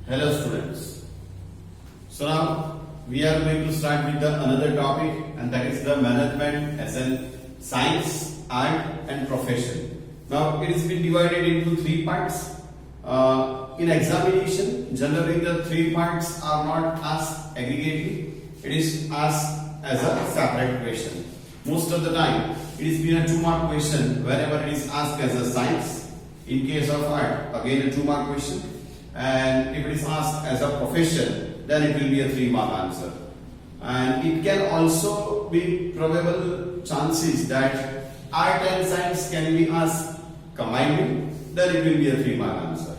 Hello students. So now we are going to start with another topic, and that is the management as in science, art and profession. Now it has been divided into three parts. In examination, generally the three parts are not asked aggregately. It is asked as a separate question. Most of the time it is been a 2-mark question whenever it is asked as a science. In case of art, again a 2-mark question. And if it is asked as a profession, then it will be a 3-mark answer. And it can also be probable chances that art and science can be asked combined, then it will be a 3-mark answer.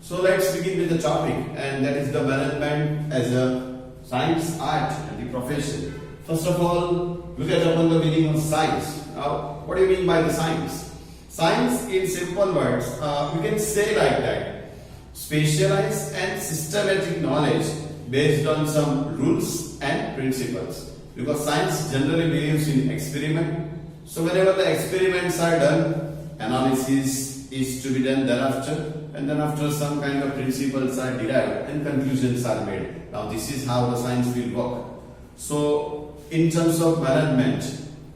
So let's begin with the topic, and that is the management as a science, art and the profession. First of all, look at upon the meaning of science. Now, what do you mean by the science? Science, in simple words, we can say like that: specialized and systematic knowledge based on some rules and principles. Because science generally believes in experiment. So whenever the experiments are done, analysis is to be done thereafter, and then after some kind of principles are derived and conclusions are made. Now this is how the science will work. So in terms of management,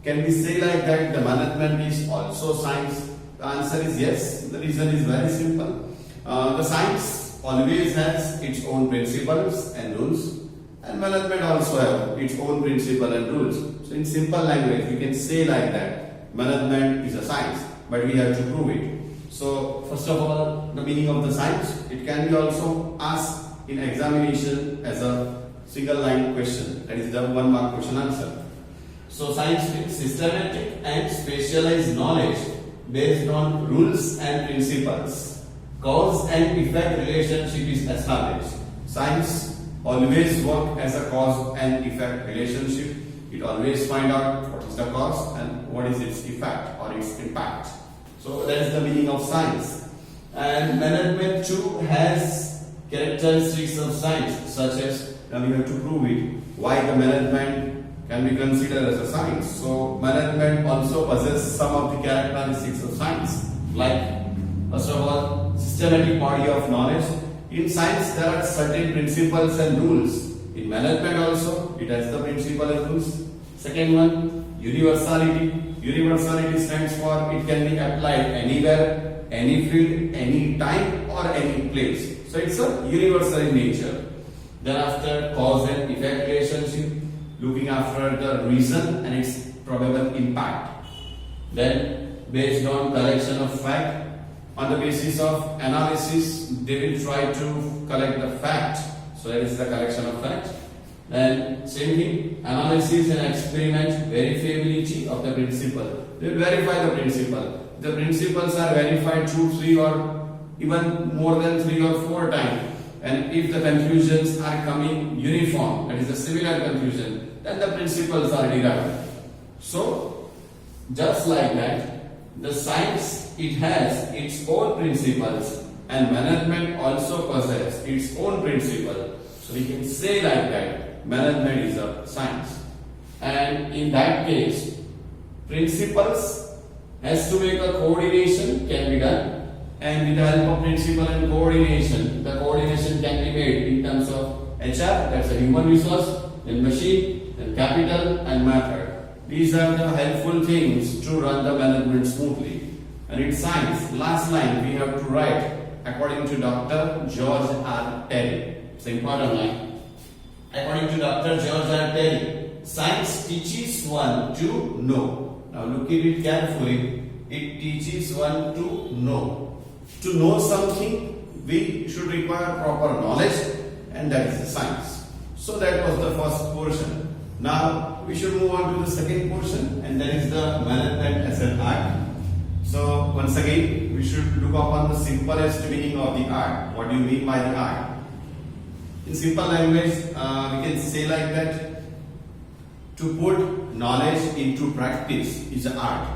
can we say like that the management is also science? The answer is yes. The reason is very simple. The science always has its own principles and rules, and management also have its own principle and rules. So in simple language, we can say like that: management is a science, but we have to prove it. So first of all, the meaning of the science, it can be also asked in examination as a single line question. That is the 1-mark question answer. So science means systematic and specialized knowledge based on rules and principles. Cause and effect relationship is established. Science always work as a cause and effect relationship. It always find out what is the cause and what is its effect or its impact. So that is the meaning of science. And management too has characteristics of science, such as, now we have to prove it, why the management can be considered as a science. So management also possesses some of the characteristics of science, like first of all, systematic body of knowledge. In science, there are certain principles and rules. In management also, it has the principle and rules. Second one, universality. Universality stands for it can be applied anywhere, any field, any time or any place. So it's a universal in nature. Thereafter, cause and effect relationship, looking after the reason and its probable impact. Then, based on collection of fact, on the basis of analysis, they will try to collect the fact. So that is the collection of fact. Then same thing, analysis and experiment, verifiability of the principle. They will verify the principle. The principles are verified 2, 3 or even more than 3 or 4 times. And if the conclusions are coming uniform, that is a similar conclusion, then the principles are derived. So just like that, the science, it has its own principles, and management also possesses its own principle. So we can say like that, management is a science. And in that case, principles has to make a coordination can be done, and with the help of principle and coordination, the coordination can be made in terms of HR, that's a human resource, then machine, then capital and method. These are the helpful things to run the management smoothly. And in science, last line we have to write according to Dr. George R. Terry. It's an important line. According to Dr. George R. Terry, science teaches one to know. Now look at it carefully. It teaches one to know. To know something, we should require proper knowledge, and that is the science. So that was the first portion. Now we should move on to the second portion, and that is the management as an art. So once again, we should look upon the simplest meaning of the art. What do you mean by the art? In simple language, we can say like that: to put knowledge into practice is an art.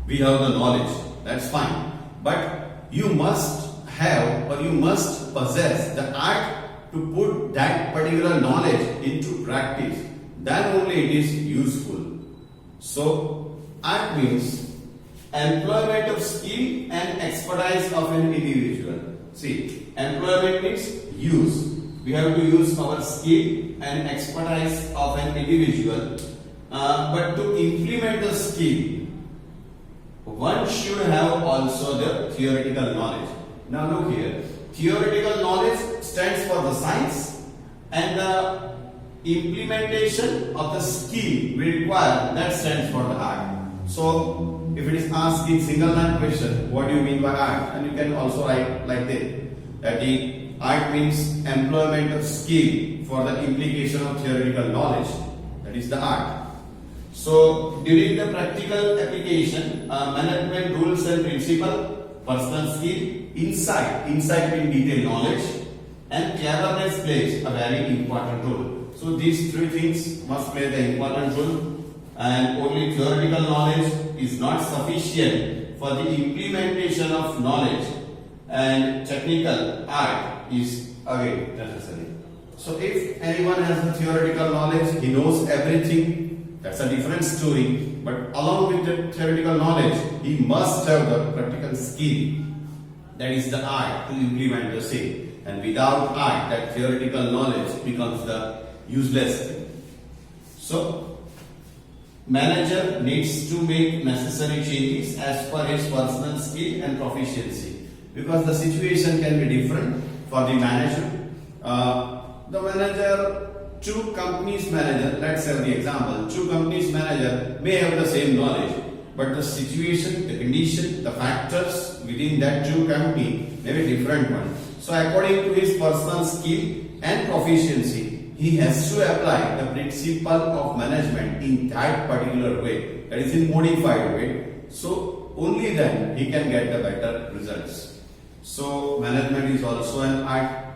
We have the knowledge, that's fine, but you must have or you must possess the art to put that particular knowledge into practice. Then only it is useful. So art means employment of skill and expertise of an individual. See, Employment means use. We have to use our skill and expertise of an individual. But to implement the skill, one should have also the theoretical knowledge. Now look here. Theoretical knowledge stands for the science, and the implementation of the skill we require, that stands for the art. So if it is asked in single line question, what do you mean by art? And you can also write like this, that the art means employment of skill for the implication of theoretical knowledge. That is the art. So during the practical application, management rules and principle, personal skill, insight in detailed knowledge, and cleverness plays a very important role. So these three things must play the important role, and only theoretical knowledge is not sufficient for the implementation of knowledge, and technical art is again necessary. So if anyone has the theoretical knowledge, he knows everything, that's a different story. But along with the theoretical knowledge, he must have the practical skill, that is the art to implement the same. And without art, that theoretical knowledge becomes the useless thing. So manager needs to make necessary changes as per his personal skill and proficiency, because the situation can be different for the manager. The manager, two companies manager, let's have the example, two companies manager may have the same knowledge, but the situation, the condition, the factors within that two company may be different one. So according to his personal skill and proficiency, he has to apply the principle of management in that particular way, that is in modified way. So only then he can get the better results. So management is also an art.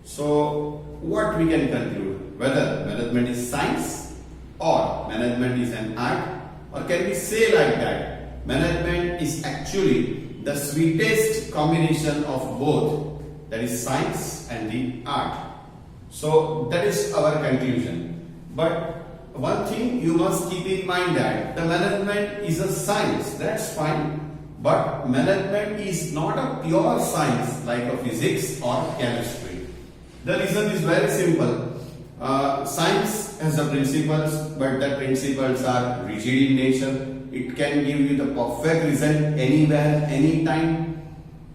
So what we can conclude, whether management is science or management is an art, or can we say like that, management is actually the sweetest combination of both, that is science and the art. So that is our conclusion. But one thing you must keep in mind, that the management is a science, that's fine, but management is not a pure science like a physics or chemistry. The reason is very simple. Science has the principles, but the principles are rigid in nature. It can give you the perfect result anywhere, anytime.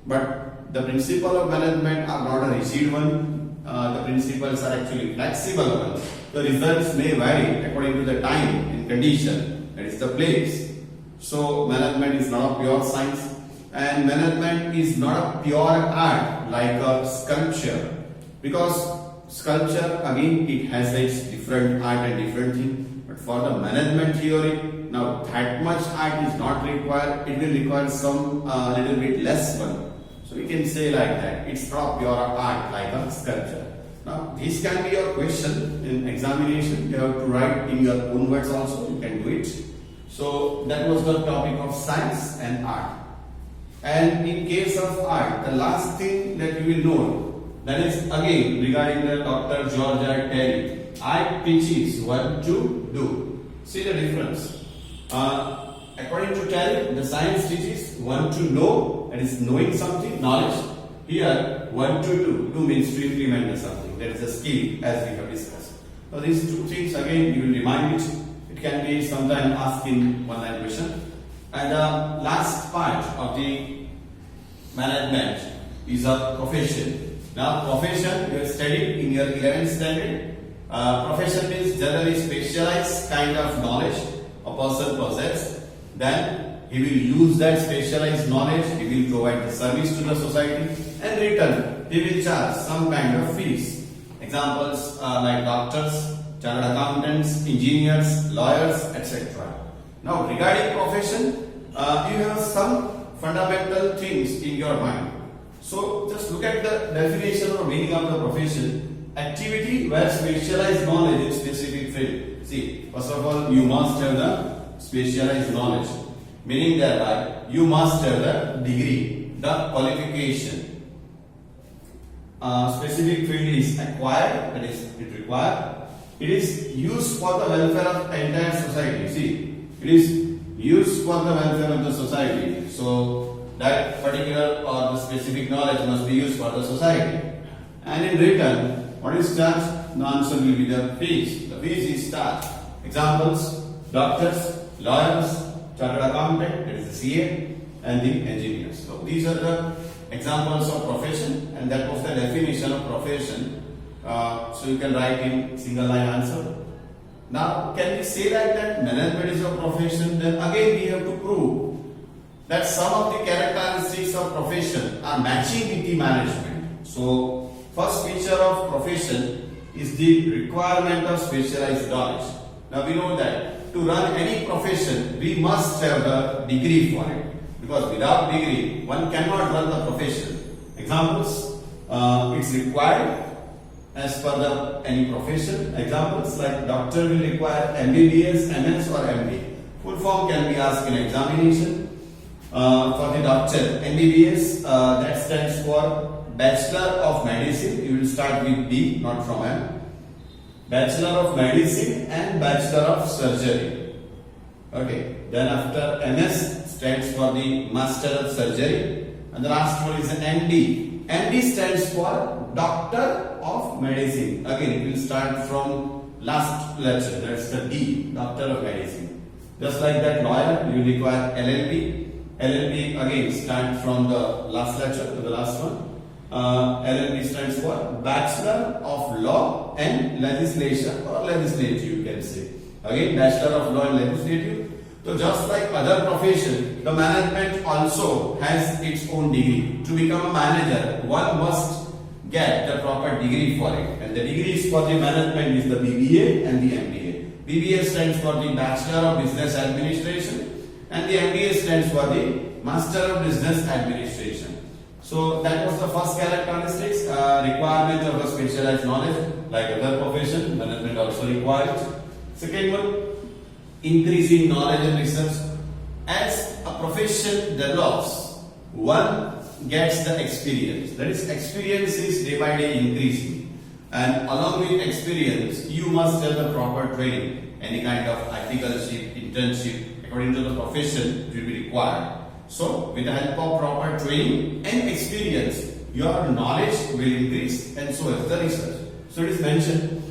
But the principle of management are not a rigid one. The principles are actually flexible ones. The results may vary according to the time and condition, that is the place. So management is not a pure science, and management is not a pure art like a sculpture. Because sculpture, again, it has its different art and different thing. But for the management theory, now that much art is not required. It will require some little bit less one. So we can say like that. It's not pure art like a sculpture. Now this can be your question in examination. You have to write in your own words also. You can do it. So that was the topic of science and art. And in case of art, the last thing that you will know, that is again regarding the Dr. Georgia Terry. Art teaches one to do. See the difference. According to Terry, the science teaches one to know, that is knowing something, knowledge. Here, one to do. Do means to implement something. That is a skill, as we have discussed. So these two things again you will remind it. It can be sometime asked in one line question. And the last part of the management is a profession. Now profession you have studied in your 11th standard. Profession means generally specialized kind of knowledge a person possesses. Then he will use that specialized knowledge, he will provide the service to the society, and return he will charge some kind of fees. Examples like doctors, chartered accountants, engineers, lawyers, etc. Now regarding profession, you have some fundamental things in your mind. So just look at the definition or meaning of the profession. Activity where specialized knowledge in specific field. See, first of all, you must have the specialized knowledge. Meaning thereby, you must have the degree, the qualification. Specific field is acquired, that is, it required. It is used for the welfare of entire society. See, it is used for the welfare of the society. So that particular or the specific knowledge must be used for the society. And in return, what is charged? The answer will be the fees. The fees is charged. Examples: doctors, lawyers, chartered accountant, that is the CA, and the engineers. So these are the examples of profession, and that was the definition of profession. So you can write in single line answer. Now, can we say that management is a profession? Then again we have to prove that some of the characteristics of profession are matching with the management. So, first feature of profession is the requirement of specialized knowledge. Now we know that to run any profession, we must have the degree for it. Because without degree, one cannot run the profession. Examples, it's required as per any profession. Examples like doctor will require MBBS, MS or MD. Full form can be asked in examination. For the doctor, MBBS, that stands for Bachelor of Medicine. You will start with B, not from M. Bachelor of Medicine and Bachelor of Surgery. Okay. Then after MS stands for the Master of Surgery, and the last one is an MD. MD stands for Doctor of Medicine. Again, it will start from last lecture. That's the D, Doctor of Medicine. Just like that, lawyer, you require LLB. LLB again start from the last lecture to the last one. LLB stands for Bachelor of Law and Legislation or Legislative, you can say. Again, Bachelor of Law and Legislative. So just like other profession, the management also has its own degree. To become a manager, one must get the proper degree for it. And the degrees for the management is the BBA and the MBA. BBA stands for the Bachelor of Business Administration and the MBA stands for the Master of Business Administration. So that was the first characteristics, requirement of a specialized knowledge. Like other profession, management also requires. Second one, increasing knowledge and research. As a profession develops, one gets the experience. That is, experience is day by day increasing. And along with experience, you must have the proper training. Any kind of articleship, internship, according to the profession, will be required. So, with the help of proper training and experience, your knowledge will increase, and so is the research. So, it is mentioned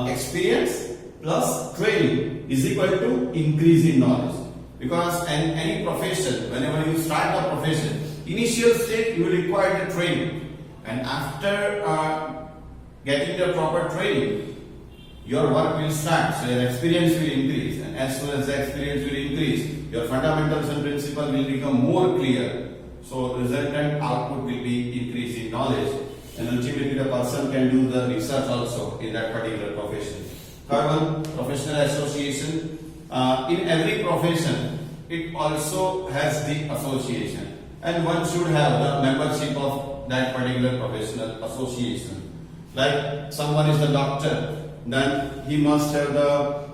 experience plus training is equal to increase in knowledge. Because in any profession, whenever you start a profession, initial stage you will require the training, and after getting the proper training, your work will start. So, your experience will increase, and as soon as the experience will increase, your fundamentals and principles will become more clear. So, resultant output will be increase in knowledge, and ultimately the person can do the research also in that particular profession. Third one, professional association. In every profession, it also has the association, and one should have the membership of that particular professional association. Like someone is a doctor, then he must have the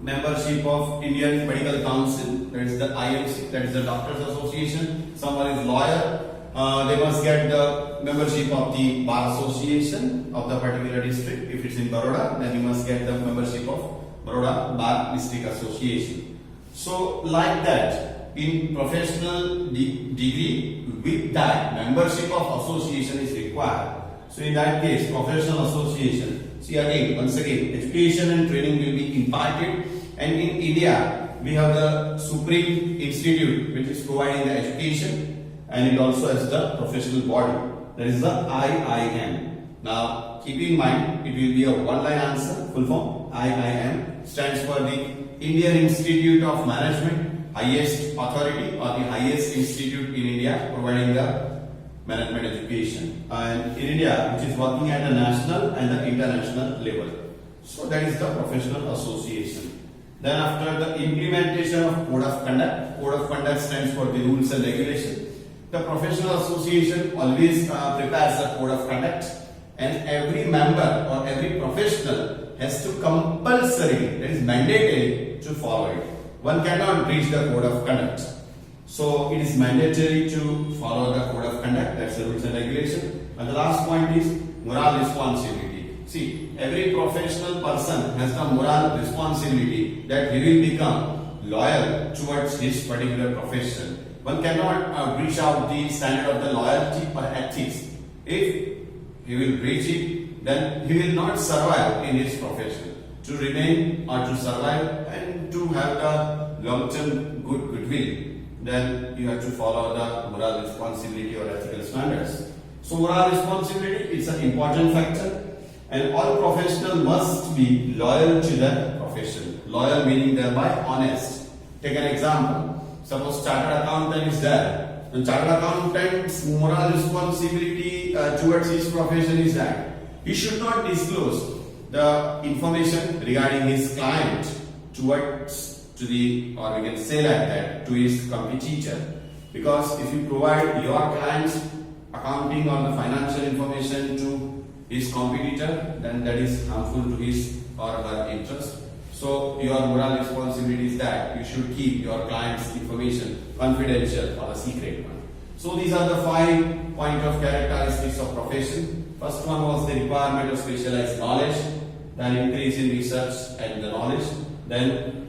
membership of Indian Medical Council, that is the IMC, that is the Doctors Association. Someone is lawyer, they must get the membership of the Bar Association of the particular district. If it's in Baroda, then he must get the membership of Baroda Bar District Association. So like that, in professional degree, with that membership of association is required. So in that case, professional association. See again, once again, education and training will be imparted, and in India we have the Supreme Institute which is providing the education, and it also has the professional body, that is the IIM. Now keep in mind, it will be a one-line answer. Full form IIM stands for the Indian Institute of Management, highest authority or the highest institute in India providing the management education, and in India which is working at the national and the international level. So that is the professional association. Then after the implementation of code of conduct stands for the rules and regulations. The professional association always prepares the code of conduct, and every member or every professional has to compulsory, that is mandatory, to follow it. One cannot breach the code of conduct. So it is mandatory to follow the code of conduct, that's the rules and regulation. And the last point is moral responsibility. See, every professional person has the moral responsibility that he will become loyal towards his particular profession. one cannot breach out the standard of the loyalty or ethics. If he will breach it, then he will not survive in his profession. To remain or to survive and to have the long-term goodwill, then you have to follow the moral responsibility or ethical standards. So moral responsibility is an important factor, and all professionals must be loyal to their profession. Loyal meaning thereby honest. Take an example. Suppose chartered accountant is there. The chartered accountant's moral responsibility towards his profession is that he should not disclose the information regarding his client to the, or we can say like that, to his competitor. Because if you provide your client's accounting or the financial information to his competitor, then that is harmful to his or her interest. So your moral responsibility is that you should keep your client's information confidential or a secret one. So these are the 5 points of characteristics of profession. First one was the requirement of specialized knowledge, then increase in research and the knowledge, then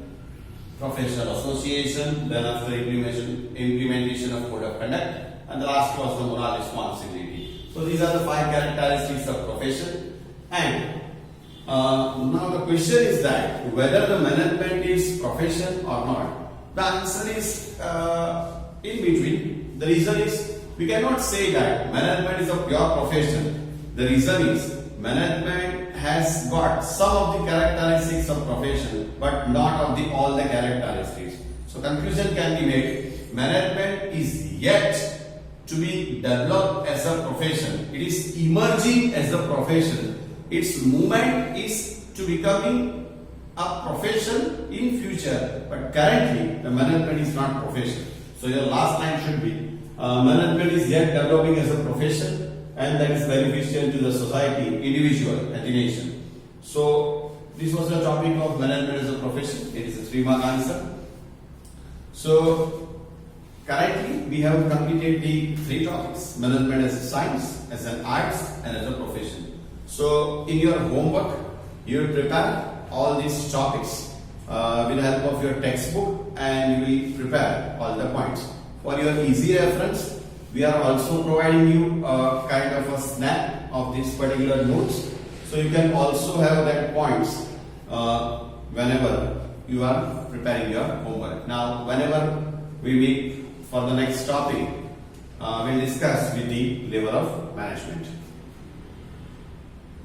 professional association, then after implementation of code of conduct, and the last was the moral responsibility. So these are the 5 characteristics of profession. And now the question is that whether the management is profession or not. The answer is in between. The reason is we cannot say that management is a pure profession. The reason is management has got some of the characteristics of profession, but not of the all the characteristics. So conclusion can be made: management is yet to be developed as a profession. It is emerging as a profession. Its movement is to becoming a profession in future, but currently the management is not profession. So your last line should be management is yet developing as a profession, and that is beneficial to the society, individual, and the nation. So this was the topic of management as a profession. It is a 3-mark answer. So currently we have completed the 3 topics: management as a science, as an arts, and as a profession. So in your homework, you will prepare all these topics with the help of your textbook, and you will prepare all the points. For your easy reference, we are also providing you a kind of a snap of this particular notes. So you can also have that points whenever you are preparing your homework. Now, whenever we meet for the next topic, we'll discuss with the level of management.